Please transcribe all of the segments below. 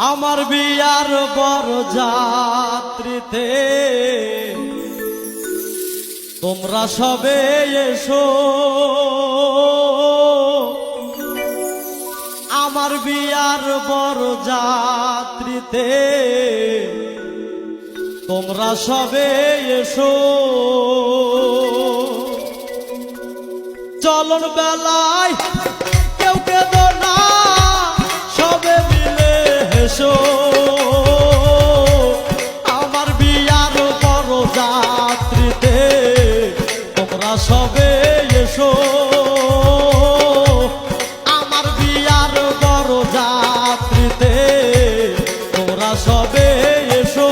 আমার বিয়ার বর যাত্রীতে তোমরা সবে এসো, আমার বিয়ার বর যাত্রীতে তোমরা সবে এসো। চলন বেলায় কেউ কেঁদো না, সবে মিলে হেসো। আমার বিয়ার বর যাত্রীতে তোমরা সবে এসো, আমার বিয়ার বর যাত্রীতে তোমরা সবে এসো।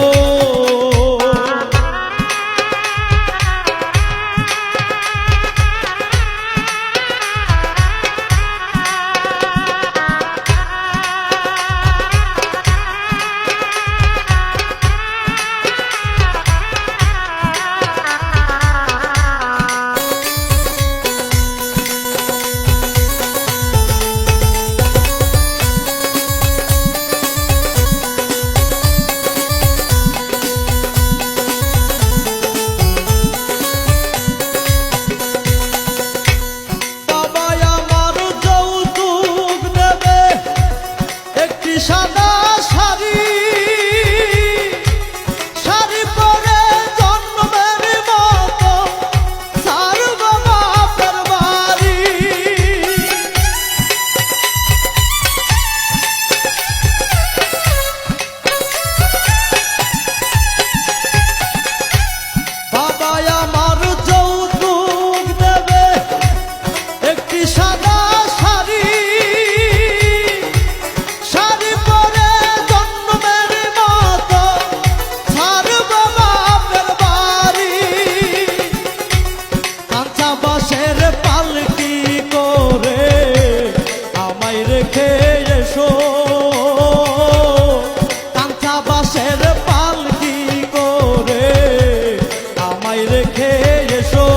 সাদা শাড়ি শাড়ি পরে জন্মের মতো সারব বাপের বাড়ি। বাবা আমার যৌতুক দেবে একটি সাদা শাড়ি, বাঁশের পালকি করে আমায় রেখে এসো। কাঁচা বাঁশের পালকি করে আমায় রেখে এসো।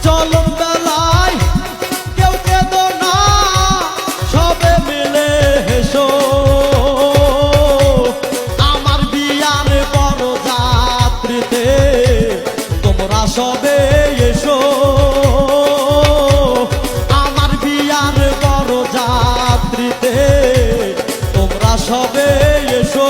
চলন বেলায় কেউ কেঁদো না, সবে মিলে হেসো। আমার বিয়ার বড় যাত্রীতে তোমরা সবে এসো, আমার বিয়ার বড় যাত্রীতে তোমরা সবে এসো।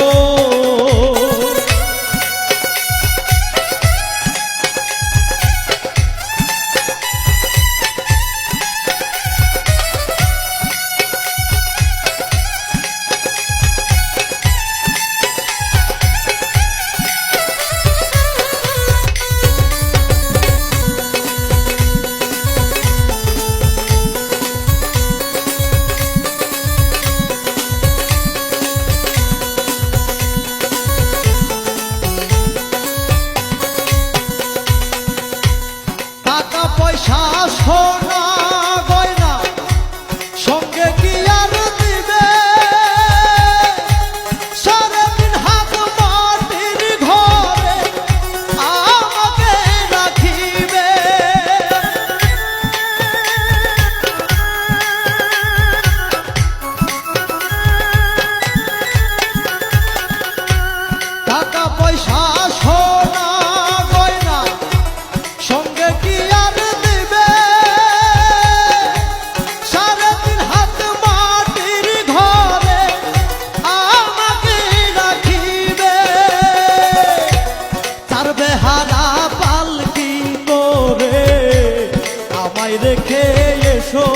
টাকা পয়সা সোনা গয়না সঙ্গে কি আর দিবে, সারাদিন হাত মাটির ঘরে আমাকে রাখিবে। টাকা পয়সা সোনা গয়না সঙ্গে কি আর দিবে, সারাদিন হাত মাটির ঘরে আমাকে রাখিবে। তার বেহারা পালকি করে আমায় রেখে এসো,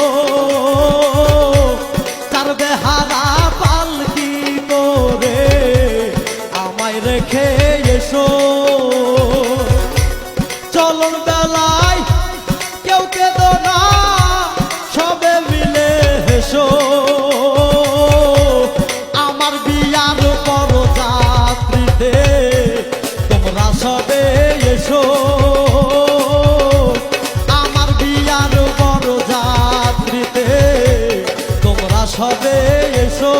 তার বেহারা পালকি করে আমায় রেখে এসো। চলন বেলায় কেউ কেঁদো না, সবে মিলে হেসো। আমার বিয়ার বড় যাত্রীতে তোমরা সবে এসো, আমার বিয়ার বড় যাত্রীতে তোমরা সবে এসো।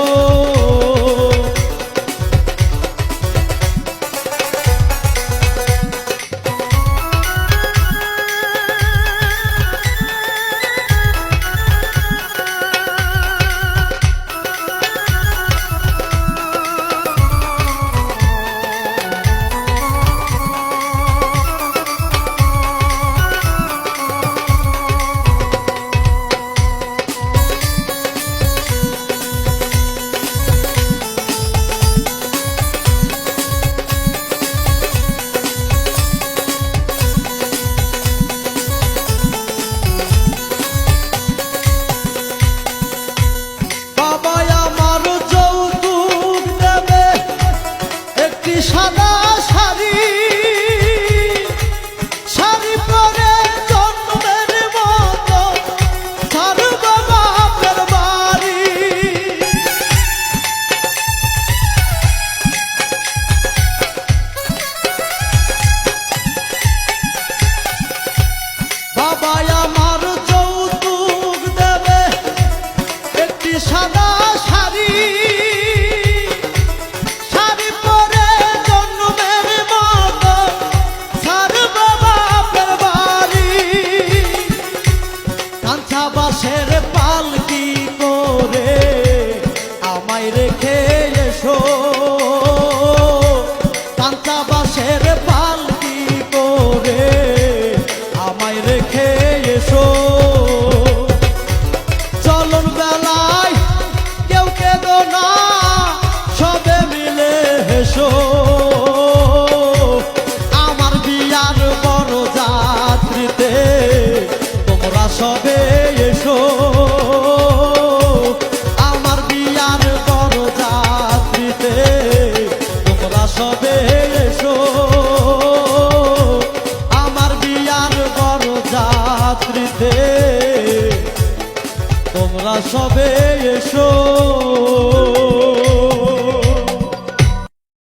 বাসের পালকি করে আমায় রেখে এসো, কাঁচা বাসের পালকি করে আমায় রেখে এসো। চলন বেলায় কেউ কেঁদো না, সবে মিলে হেসো। আমার বিয়ার বড় যাত্রীতে তোমরা সবে এসো, আমার বিয়ার বড় যাত্রীতে তোমরা সবে এসো, আমার বিয়ার বড় যাত্রীতে তোমরা সবে এসো।